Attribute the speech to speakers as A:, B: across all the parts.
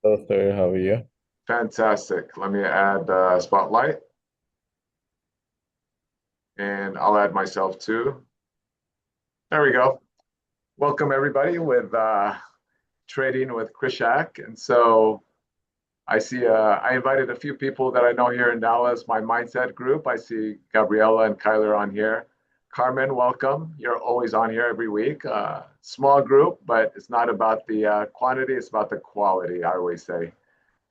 A: Hello, sir. How are you?
B: Fantastic. Let me add Spotlight, and I'll add myself too. There we go. Welcome everybody with Trading with Krishak. And so I see I invited a few people that I know here in Dallas, my mindset group. I see Gabriella and Kyler on here. Carmen, welcome. You're always on here every week. Small group, but it's not about the quantity, it's about the quality, I always say.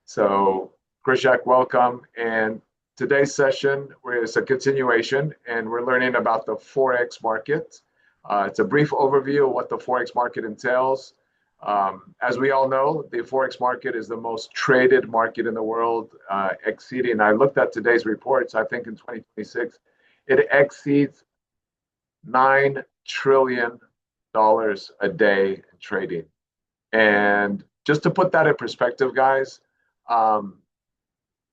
B: So, Krishak, welcome. And today's session is a continuation, and we're learning about the Forex market. It's a brief overview of what the Forex market entails. As we all know, the Forex market is the most traded market in the world, exceeding, I looked at today's reports, I think in 2026, it exceeds $9 trillion a day in trading. And just to put that in perspective, guys, um,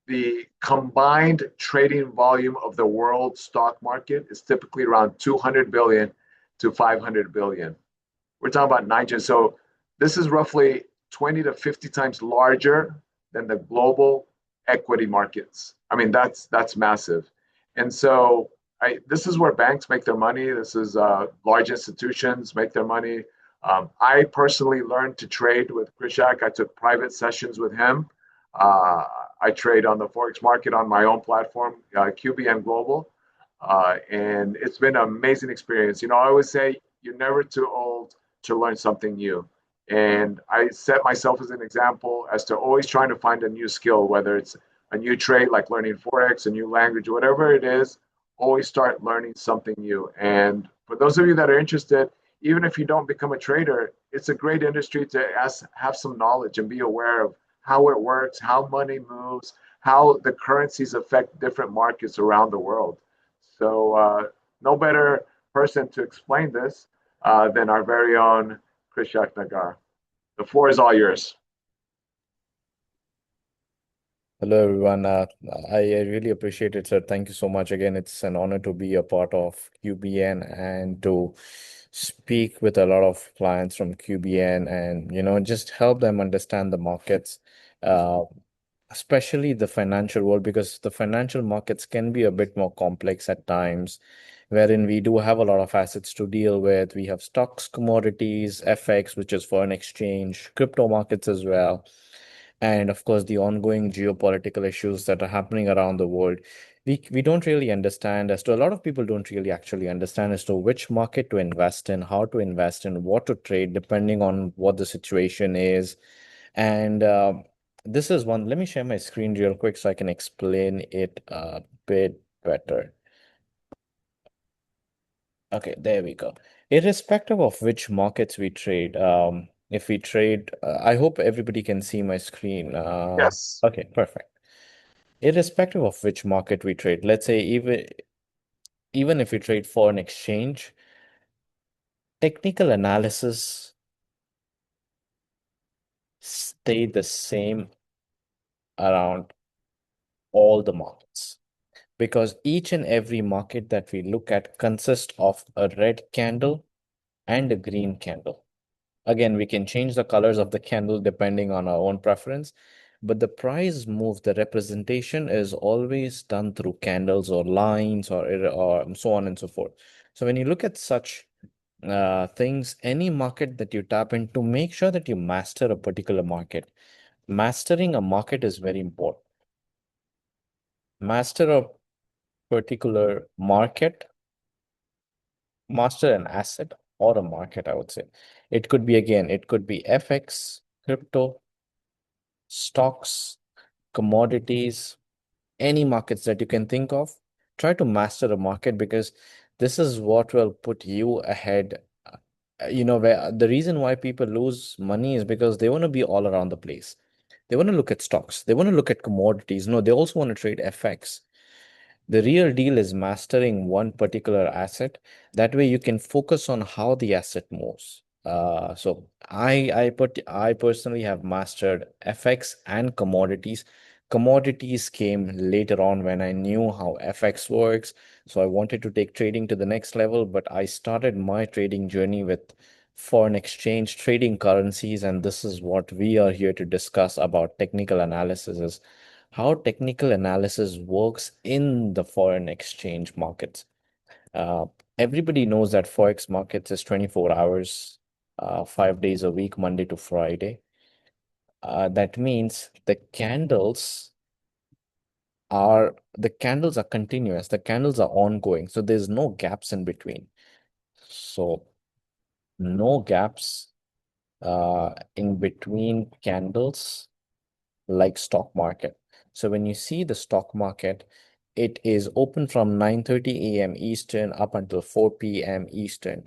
B: the combined trading volume of the world stock market is typically around 200 billion to 500 billion. We're talking about Nigeria. So this is roughly 20 to 50 times larger than the global equity markets. I mean, that's massive. And so this is where banks make their money. This is large institutions make their money. I personally learned to trade with Krishak. I took private sessions with him. Uh, I trade on the Forex market on my own platform, QBN Global. And it's been an amazing experience. I always say you're never too old to learn something new. And I set myself as an example as to always trying to find a new skill, whether it's a new trade like learning Forex, a new language, whatever it is, always start learning something new. And for those of you that are interested, even if you don't become a trader, it's a great industry to have some knowledge and be aware of how it works, how money moves, how the currencies affect different markets around the world. So, no better person to explain this than our very own Krishak Nagar. The floor is all yours.
A: Hello, everyone. I really appreciate it, sir. Thank you so much. Again, it's an honor to be a part of QBN and to speak with a lot of clients from QBN and, just help them understand the markets, uh, especially the financial world, because the financial markets can be a bit more complex at times, wherein we do have a lot of assets to deal with. We have stocks, commodities, FX, which is foreign exchange, crypto markets as well, and of course the ongoing geopolitical issues that are happening around the world. We don't really understand, as to a lot of people don't really actually understand as to which market to invest in, how to invest in, what to trade depending on what the situation is. And this is one. Let me share my screen real quick so I can explain it a bit better. Okay, there we go. Irrespective of which markets we trade, if we trade, I hope everybody can see my screen.
B: Yes.
A: Okay, perfect. Irrespective of which market we trade, let's say even if we trade foreign exchange, technical analysis stay the same around all the markets, because each and every market that we look at consists of a red candle and a green candle. Again, we can change the colors of the candle depending on our own preference, but the price move, the representation is always done through candles or lines or so on and so forth. So when you look at such things, any market that you tap into, make sure that you master a particular market. Mastering a market is very important. Master a particular market, master an asset or a market, I would say. It could be, again, it could be FX, crypto, stocks, commodities, any markets that you can think of. Try to master a market, because this is what will put you ahead. Where the reason why people lose money is because they want to be all around the place. They want to look at stocks, they want to look at commodities. No, they also want to trade FX. The real deal is mastering one particular asset. That way you can focus on how the asset moves. I personally have mastered FX and commodities. Commodities came later on when I knew how FX works. So I wanted to take trading to the next level, but I started my trading journey with foreign exchange, trading currencies, and this is what we are here to discuss about technical analysis is how technical analysis works in the foreign exchange markets. Uh, Everybody knows that Forex markets is 24 hours, 5 days a week, Monday to Friday. That means the candles are continuous, the candles are ongoing, so there's no gaps in between. So no gaps in between candles like stock market. So when you see the stock market, it is open from 9:30 a.m. Eastern up until 4 p.m. Eastern.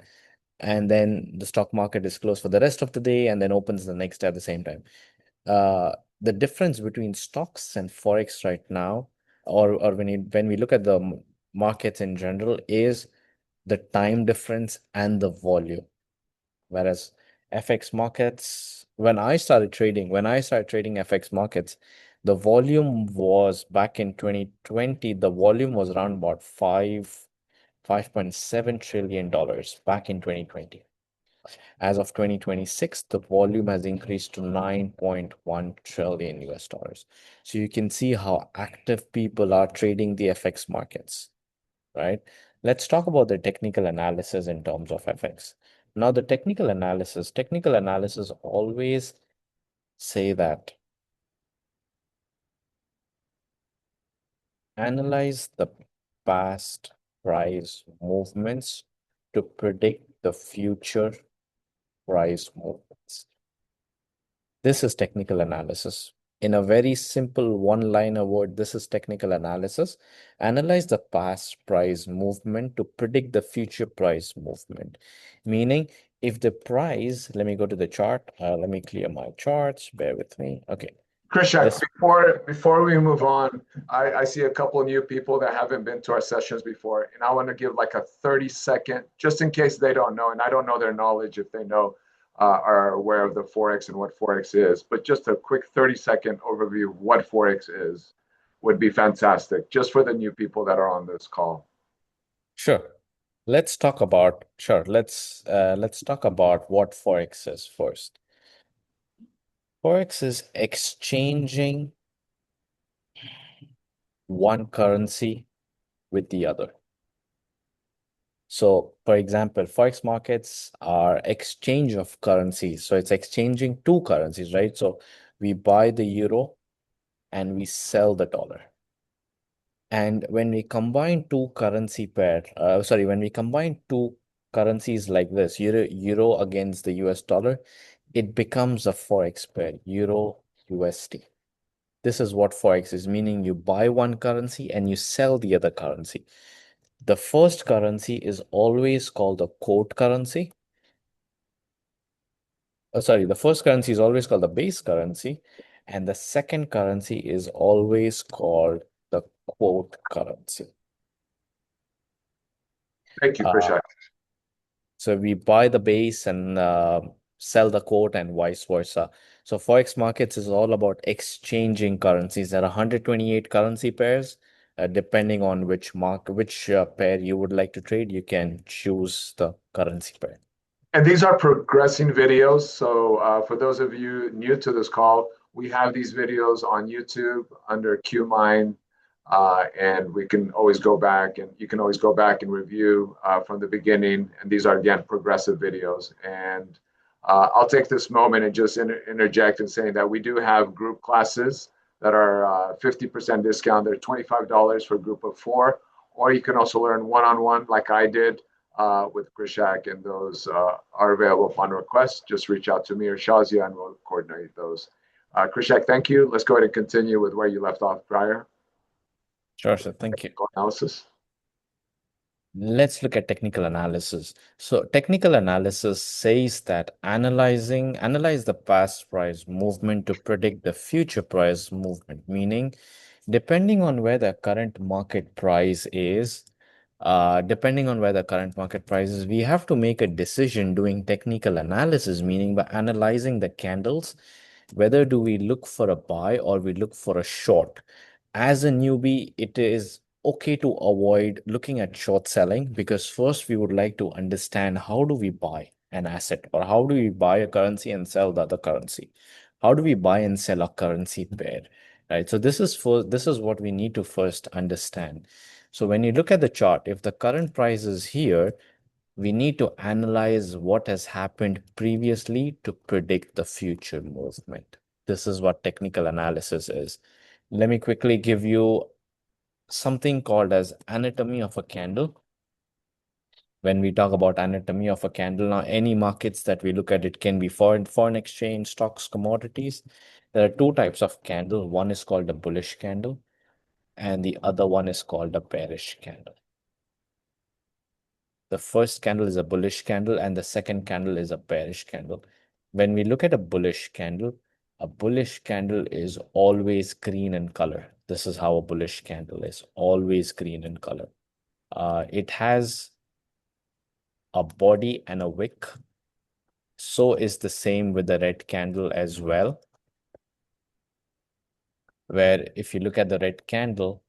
A: And then the stock market is closed for the rest of the day and then opens the next day at the same time. Uh, the difference between stocks and Forex right now, or when we look at the markets in general, is the time difference and the volume. Whereas FX markets, when I started trading FX markets, the volume was back in 2020, the volume was around about 5.7 trillion dollars back in 2020. As of 2026, the volume has increased to 9.1 trillion US dollars. So you can see how active people are trading the FX markets, right? Let's talk about the technical analysis in terms of FX. Now, the technical analysis always say that analyze the past price movements to predict the future price movements. This is technical analysis. In a very simple one-liner word, this is technical analysis. Analyze the past price movement to predict the future price movement. Meaning, if the price, let me go to the chart. Let me clear my charts. Bear with me. Okay.
B: Krishak,
A: This,
B: before we move on, I see a couple of new people that haven't been to our sessions before, and I want to give like a 30-second, just in case they don't know, and I don't know their knowledge if they know are aware of the Forex and what Forex is, but just a quick 30-second overview of what Forex is would be fantastic, just for the new people that are on this call.
A: sure. Let's talk about what Forex is first. Forex is exchanging one currency with the other. So, for example, Forex markets are exchange of currencies. So it's exchanging two currencies, right? So we buy the euro and we sell the dollar. And when we combine when we combine two currencies like this, euro against the US dollar, it becomes a Forex pair, euro USD. This is what Forex is, meaning you buy one currency and you sell the other currency. The first currency is always called the quote currency. The first currency is always called the base currency, and the second currency is always called the quote currency.
B: Thank you,
A: Uh,
B: Krishak.
A: so we buy the base and sell the quote and vice versa. So Forex markets is all about exchanging currencies. There are 128 currency pairs. Depending on which pair you would like to trade, you can choose the currency pair.
B: And these are progressing videos. So for those of you new to this call, we have these videos on YouTube under QMind, and we can always go back and you can always go back and review from the beginning. And these are again progressive videos. And I'll take this moment and just interject in saying that we do have group classes that are 50% discount. They're $25 for a group of four, or you can also learn one-on-one like I did with Krishak, and those are available upon request. Just reach out to me or Shazia, and we'll coordinate those. Krishak, thank you. Let's go ahead and continue with where you left off prior.
A: Sure, sir. Thank you.
B: Analysis.
A: Let's look at technical analysis. So technical analysis says that analyze the past price movement to predict the future price movement, meaning depending on where the current market price is, we have to make a decision doing technical analysis, meaning by analyzing the candles, whether do we look for a buy or we look for a short. As a newbie, it is okay to avoid looking at short selling because first we would like to understand how do we buy. an asset, or how do we buy a currency and sell the other currency? How do we buy and sell a currency pair? Right. So this is what we need to first understand. So when you look at the chart, if the current price is here, we need to analyze what has happened previously to predict the future movement. This is what technical analysis is. Let me quickly give you something called as anatomy of a candle. When we talk about anatomy of a candle, now any markets that we look at, it can be foreign exchange, stocks, commodities. There are two types of candle. One is called a bullish candle, and the other one is called a bearish candle. The first candle is a bullish candle, and the second candle is a bearish candle. When we look at a bullish candle is always green in color. This is how a bullish candle is, always green in color. It has a body and a wick. So is the same with the red candle as well, where if you look at the red candle,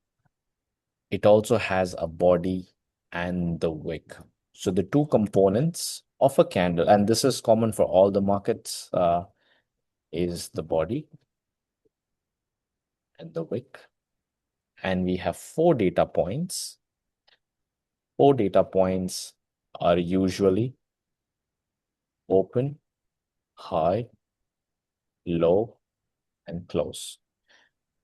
A: it also has a body and the wick. So the two components of a candle, and this is common for all the markets, is the body and the wick. And we have four data points. Four data points are usually open, high, low, and close.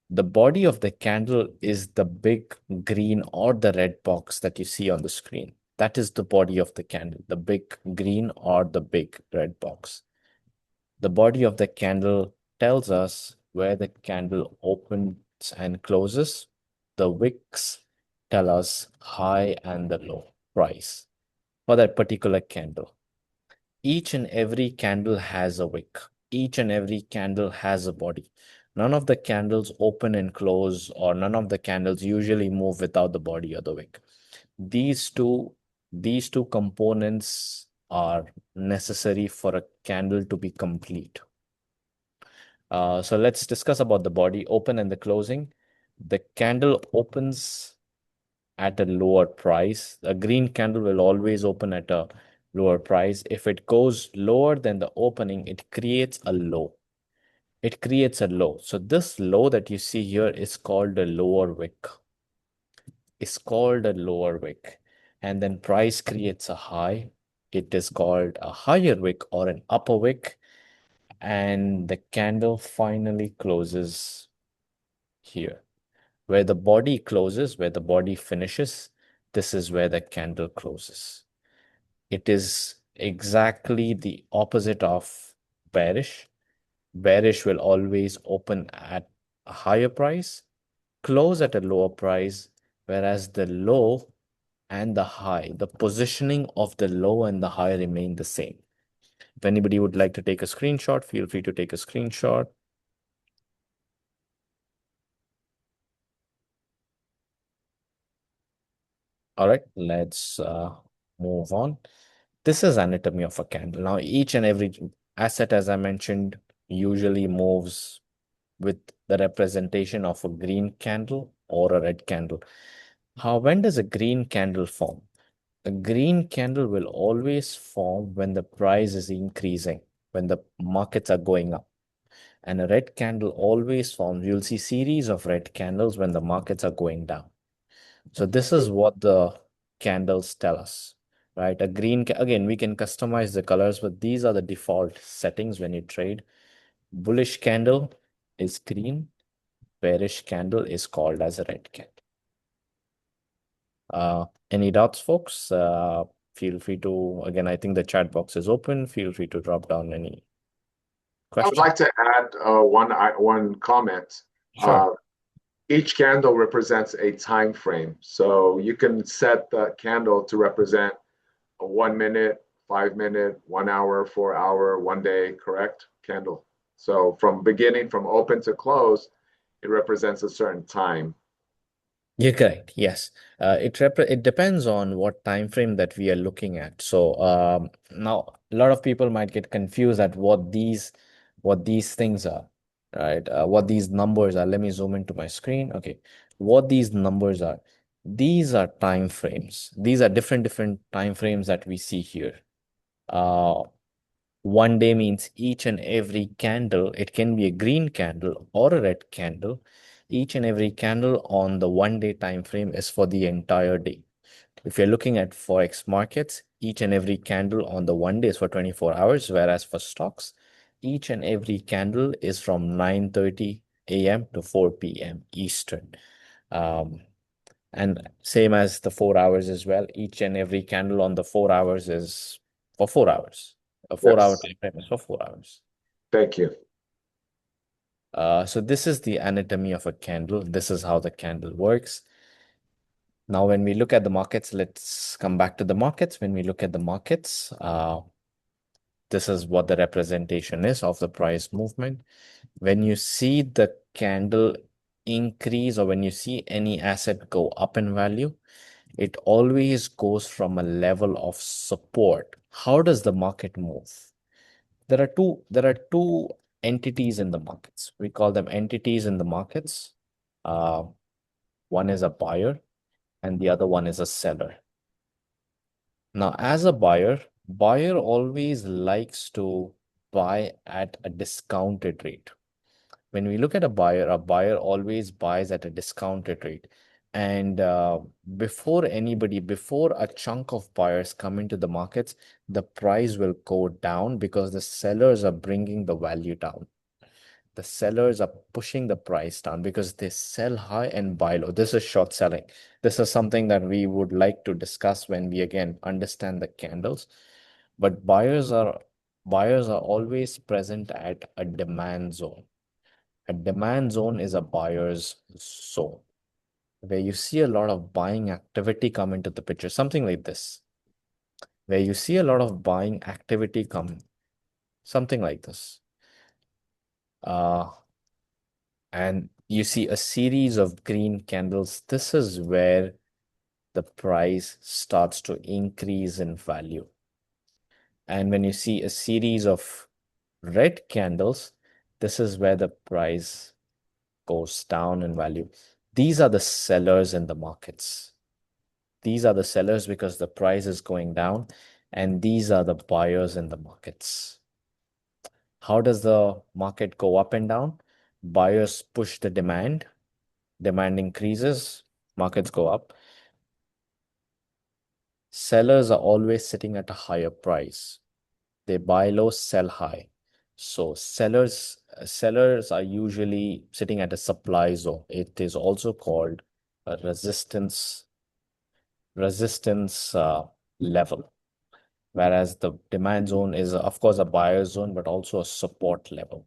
A: The body of the candle is the big green or the red box that you see on the screen. That is the body of the candle, the big green or the big red box. The body of the candle tells us where the candle opens and closes. The wicks tell us high and the low price for that particular candle. Each and every candle has a wick. Each and every candle has a body. None of the candles open and close, or none of the candles usually move without the body or the wick. These two, these two components are necessary for a candle to be complete. So let's discuss about the body, open and the closing. The candle opens at a lower price. A green candle will always open at a lower price. If it goes lower than the opening, it creates a low. It creates a low. So this low that you see here is called a lower wick. It's called a lower wick. And then price creates a high. It is called a higher wick or an upper wick. And the candle finally closes here. Where the body closes, where the body finishes, this is where the candle closes. It is exactly the opposite of bearish. Bearish will always open at a higher price, close at a lower price, whereas the low and the high, the positioning of the low and the high remain the same. If anybody would like to take a screenshot, feel free to take a screenshot. All right, let's move on. This is anatomy of a candle. Now, each and every asset, as I mentioned, usually moves with the representation of a green candle or a red candle. When does a green candle form? A green candle will always form when the price is increasing, when the markets are going up. And a red candle always forms. You'll see series of red candles when the markets are going down. So this is what the candles tell us, right? Again, we can customize the colors, but these are the default settings when you trade. Bullish candle is green. Bearish candle is called as a red candle. Any doubts, folks? Feel free to, again, I think the chat box is open. Feel free to drop down any
B: I would
A: questions.
B: like to add one comment.
A: Sure.
B: Uh, each candle represents a time frame, so you can set the candle to represent a 1 minute, 5 minute, 1 hour, 4 hour, 1 day, correct? Candle. So from beginning, from open to close, it represents a certain time.
A: You're correct. Yes. It depends on what time frame that we are looking at. So now a lot of people might get confused at what these things are, right? What these numbers are. Let me zoom into my screen. Okay. What these numbers are. These are time frames. These are different time frames that we see here. Uh, one day means each and every candle, it can be a green candle or a red candle. Each and every candle on the 1 day time frame is for the entire day. If you're looking at Forex markets, each and every candle on the 1 day is for 24 hours, whereas for stocks, each and every candle is from 9:30 a.m. to 4 p.m. Eastern. Um, and same as the 4 hours as well. Each and every candle on the 4 hours is for 4 hours. A 4 hour
B: Yes.
A: time frame is for 4 hours.
B: Thank you.
A: So this is the anatomy of a candle. This is how the candle works. Now, when we look at the markets, let's come back to the markets. When we look at the markets, this is what the representation is of the price movement. When you see the candle increase or when you see any asset go up in value, it always goes from a level of support. How does the market move? There are two entities in the markets. We call them entities in the markets. Uh, One is a buyer and the other one is a seller. Now, as a buyer always likes to buy at a discounted rate. When we look at a buyer always buys at a discounted rate. And before a chunk of buyers come into the markets, the price will go down because the sellers are bringing the value down. The sellers are pushing the price down because they sell high and buy low. This is short selling. This is something that we would like to discuss when we again understand the candles. But buyers are always present at a demand zone. A demand zone is a buyer's zone where you see a lot of buying activity come into the picture, something like this, where you see a lot of buying activity come, something like this. Uh, and you see a series of green candles. This is where the price starts to increase in value. And when you see a series of red candles, this is where the price goes down in value. These are the sellers in the markets. These are the sellers because the price is going down, and these are the buyers in the markets. How does the market go up and down? Buyers push the demand increases, markets go up. Sellers are always sitting at a higher price. They buy low, sell high. So sellers are usually sitting at a supply zone. It is also called a resistance level, whereas the demand zone is, of course, a buyer zone, but also a support level.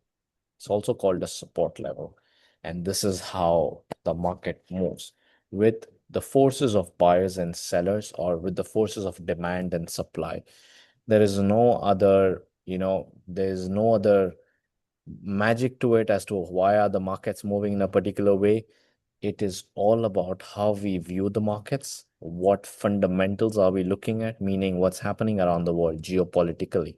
A: It's also called a support level. And this is how the market moves with the forces of buyers and sellers, or with the forces of demand and supply. There's no other magic to it as to why are the markets moving in a particular way. It is all about how we view the markets, what fundamentals are we looking at, meaning what's happening around the world geopolitically,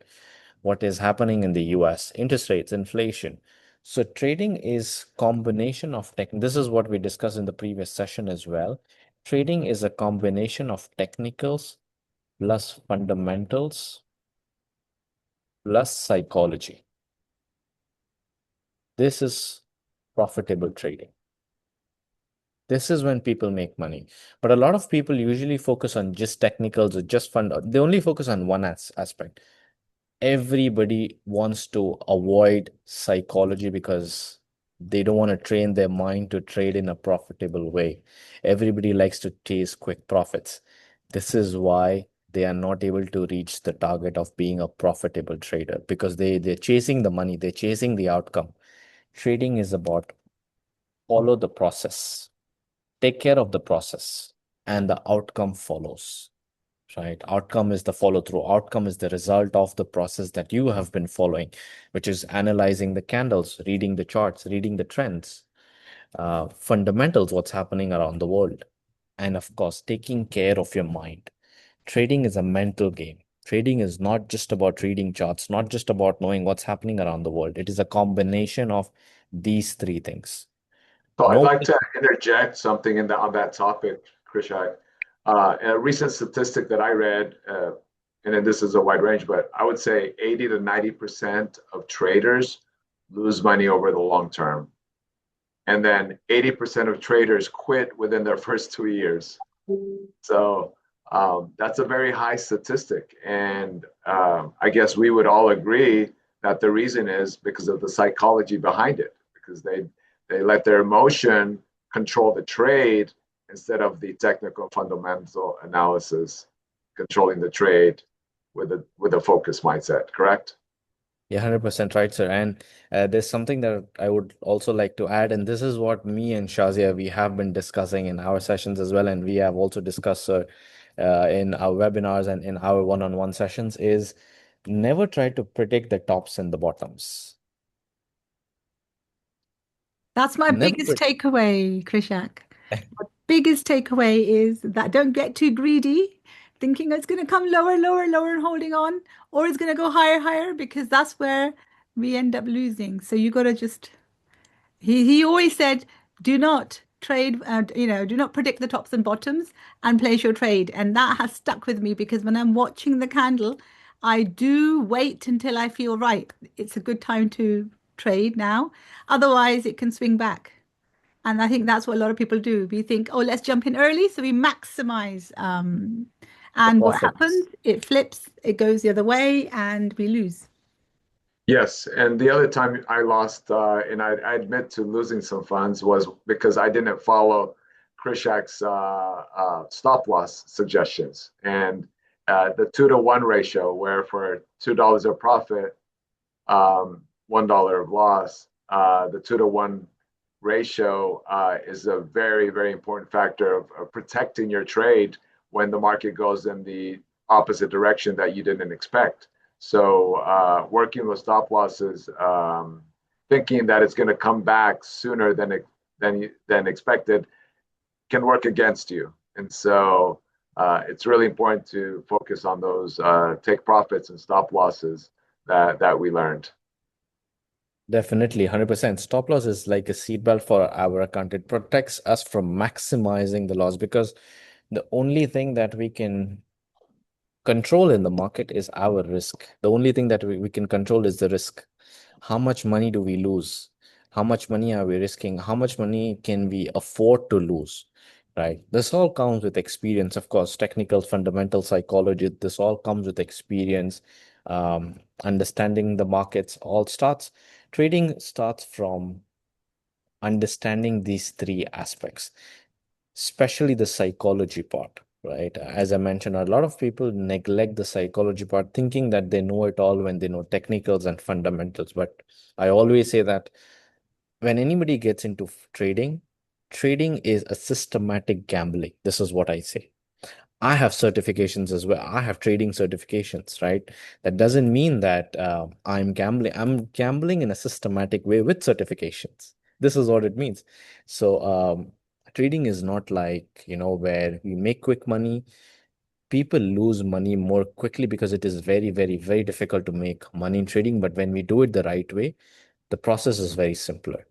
A: what is happening in the US, interest rates, inflation. So trading is combination of tech. This is what we discussed in the previous session as well. Trading is a combination of technicals plus fundamentals plus psychology. This is profitable trading. This is when people make money. But a lot of people usually focus on just technicals or just fund. They only focus on one aspect. Everybody wants to avoid psychology because they don't want to train their mind to trade in a profitable way. Everybody likes to chase quick profits. This is why they are not able to reach the target of being a profitable trader because they're chasing the money, they're chasing the outcome. Trading is about follow the process, take care of the process, and the outcome follows. Right? Outcome is the follow through. Outcome is the result of the process that you have been following, which is analyzing the candles, reading the charts, reading the trends, fundamentals, what's happening around the world, and of course, taking care of your mind. Trading is a mental game. Trading is not just about reading charts, not just about knowing what's happening around the world. It is a combination of these three things.
B: So I'd
A: No,
B: like to interject something on that topic, Krishak. A recent statistic that I read and then this is a wide range, but I would say 80 to 90% of traders lose money over the long term. And then 80% of traders quit within their first 2 years. So that's a very high statistic. And I guess we would all agree that the reason is because of the psychology behind it, because they let their emotion control the trade instead of the technical fundamental analysis controlling the trade with a focus mindset, correct?
A: Yeah, 100% right, sir. And there's something that I would also like to add, and this is what me and Shazia, we have been discussing in our sessions as well, and we have also discussed, sir, in our webinars and in our one-on-one sessions, is never try to predict the tops and the bottoms.
C: That's my
A: Never.
C: biggest takeaway, Krishak. My biggest takeaway is that don't get too greedy, thinking it's going to come lower, lower, lower and holding on, or it's going to go higher, higher, because that's where we end up losing. So you got to just, he always said, do not trade, do not predict the tops and bottoms and place your trade. And that has stuck with me because when I'm watching the candle, I do wait until I feel right. It's a good time to trade now. Otherwise, it can swing back. And I think that's what a lot of people do. We think, oh, let's jump in early. So we maximize.
A: The
C: And what
A: profits.
C: happens? It flips, it goes the other way, and we lose.
B: Yes, and the other time I lost, and I admit to losing some funds, was because I didn't follow Krishak's stop loss suggestions. And the 2-to-1 ratio, where for $2 of profit, $1 of loss, the 2-to-1 ratio is a very, very important factor of protecting your trade when the market goes in the opposite direction that you didn't expect. So working with stop losses, thinking that it's going to come back sooner than expected, can work against you. And so it's really important to focus on those take profits and stop losses that we learned.
A: Definitely, 100%. Stop loss is like a seatbelt for our account. It protects us from maximizing the loss because the only thing that we can control in the market is our risk. The only thing that we can control is the risk. How much money do we lose? How much money are we risking? How much money can we afford to lose? Right? This all comes with experience, of course, technical, fundamental psychology. This all comes with experience, understanding the markets. Trading starts from understanding these three aspects, especially the psychology part, right? As I mentioned, a lot of people neglect the psychology part, thinking that they know it all when they know technicals and fundamentals. But I always say that when anybody gets into trading, trading is a systematic gambling. This is what I say. I have certifications as well. I have trading certifications, right? That doesn't mean that I'm gambling. I'm gambling in a systematic way with certifications. This is what it means. So, trading is not like, where we make quick money. People lose money more quickly because it is very, very, very difficult to make money in trading. But when we do it the right way, the process is very simpler.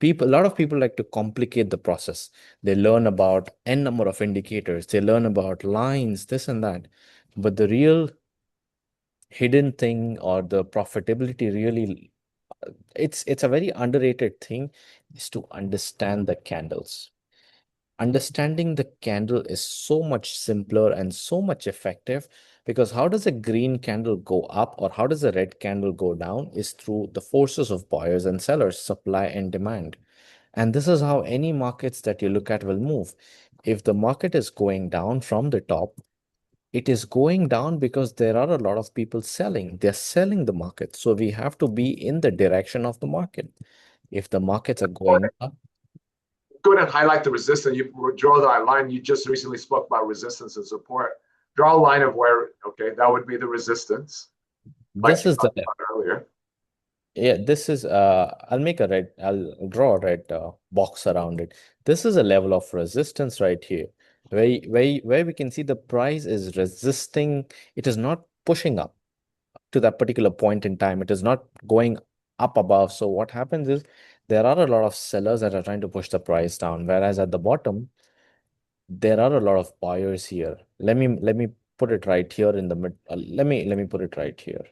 A: A lot of people like to complicate the process. They learn about n number of indicators, they learn about lines, this and that, but the real hidden thing or the profitability really, it's a very underrated thing, is to understand the candles. Understanding the candle is so much simpler and so much effective, because how does a green candle go up or how does a red candle go down is through the forces of buyers and sellers, supply and demand. And this is how any markets that you look at will move. If the market is going down from the top, it is going down because there are a lot of people selling. They're selling the market. So we have to be in the direction of the market. If the markets are going up,
B: Go ahead and highlight the resistance. You draw that line. You just recently spoke about resistance and support. Draw a line of where, okay, that would be the resistance, like
A: this
B: you
A: is the
B: talked about earlier.
A: yeah, this is I'll draw a red box around it. This is a level of resistance right here, where we can see the price is resisting. It is not pushing up to that particular point in time. It is not going up above. So what happens is there are a lot of sellers that are trying to push the price down, whereas at the bottom, there are a lot of buyers here. Let me put it right here in the mid. Let me put it right here.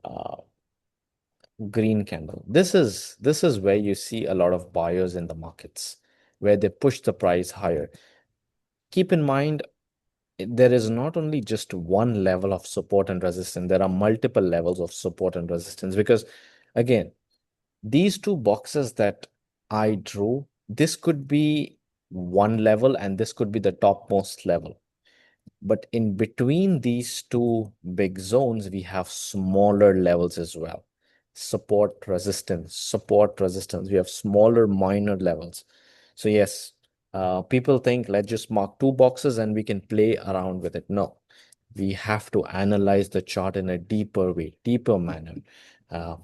A: Uh, Green candle. This is where you see a lot of buyers in the markets, where they push the price higher. Keep in mind, there is not only just one level of support and resistance, there are multiple levels of support and resistance. Because again, these two boxes that I drew, this could be one level and this could be the topmost level. But in between these two big zones, we have smaller levels as well. Support, resistance, support, resistance. We have smaller, minor levels. So yes, people think let's just mark two boxes and we can play around with it. No, we have to analyze the chart in a deeper way, deeper manner.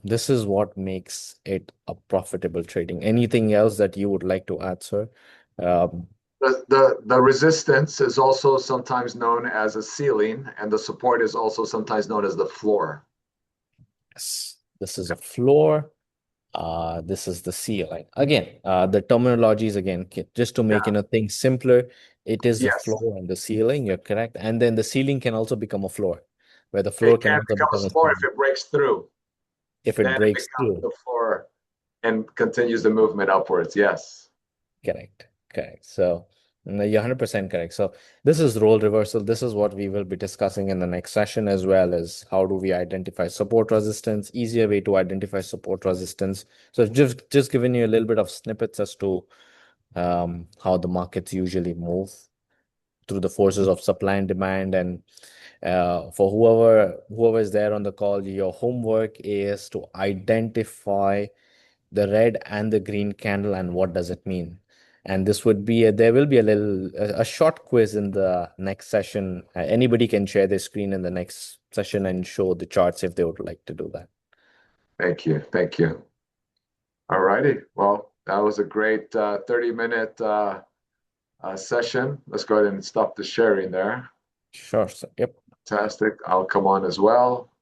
A: This is what makes it a profitable trading. Anything else that you would like to add, sir? Um,
B: The resistance is also sometimes known as a ceiling, and the support is also sometimes known as the floor.
A: yes, this is a floor. This is the ceiling. Again, the terminologies again, just to make
B: Yeah.
A: things simpler, it is the
B: Yes.
A: floor and the ceiling. You're correct. And then the ceiling can also become a floor, where the floor
B: It
A: can
B: can
A: also
B: become a
A: become a
B: floor if
A: ceiling
B: it breaks through.
A: if
B: Then
A: it
B: it
A: breaks
B: becomes
A: through.
B: the floor and continues the movement upwards. Yes.
A: Correct. Correct. So no, you're 100% correct. So this is role reversal. This is what we will be discussing in the next session, as well as how do we identify support resistance, easier way to identify support resistance. So just giving you a little bit of snippets as to how the markets usually move through the forces of supply and demand. And for whoever is there on the call, your homework is to identify the red and the green candle and what does it mean. And this would be there will be a short quiz in the next session. Anybody can share their screen in the next session and show the charts if they would like to do that.
B: Thank you. Thank you. All righty. Well, that was a great 30-minute session. Let's go ahead and stop the sharing there.
A: Sure. So, yep.
B: Fantastic. I'll come on as well.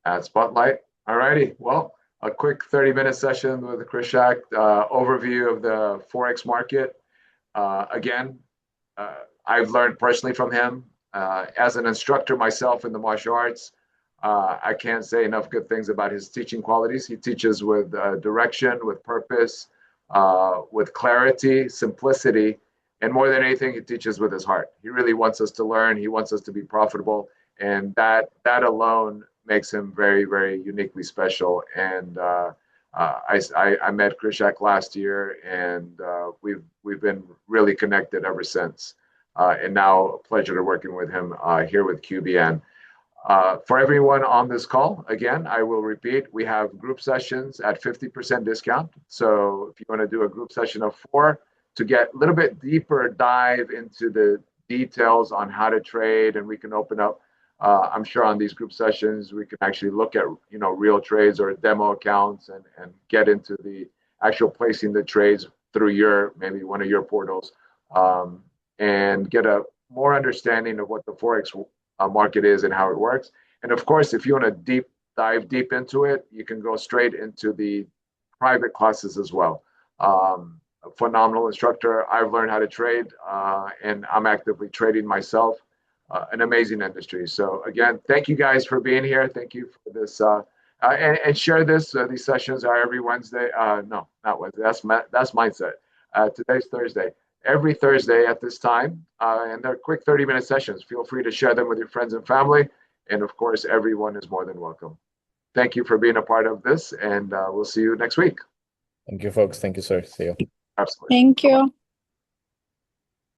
B: Add spotlight. All righty. Well, a quick 30-minute session with Krishak, overview of the Forex market. Again, I've learned personally from him. As an instructor myself in the martial arts, I can't say enough good things about his teaching qualities. He teaches with direction, with purpose, with clarity, simplicity, and more than anything, he teaches with his heart. He really wants us to learn. He wants us to be profitable, and that alone makes him very, very uniquely special. And I met Krishak last year, and we've been really connected ever since. And now, a pleasure to working with him here with QBN. For everyone on this call, again, I will repeat, we have group sessions at 50% discount. So if you want to do a group session of 4 to get a little bit deeper dive into the details on how to trade, and we can open up, I'm sure on these group sessions, we can actually look at, real trades or demo accounts and get into the actual placing the trades through maybe one of your portals, and get a more understanding of what the Forex market is and how it works. And of course, if you want to dive deep into it, you can go straight into the private classes as well. A phenomenal instructor. I've learned how to trade, and I'm actively trading myself. An amazing industry. So again, thank you guys for being here. Thank you for this, and share this. These sessions are every Wednesday. No, not Wednesday. That's mindset. Today's Thursday. Every Thursday at this time, and they're quick 30-minute sessions. Feel free to share them with your friends and family. And of course, everyone is more than welcome. Thank you for being a part of this, and we'll see you next week.
A: Thank you, folks. Thank you, sir. See you.
B: Absolutely.
D: Thank you.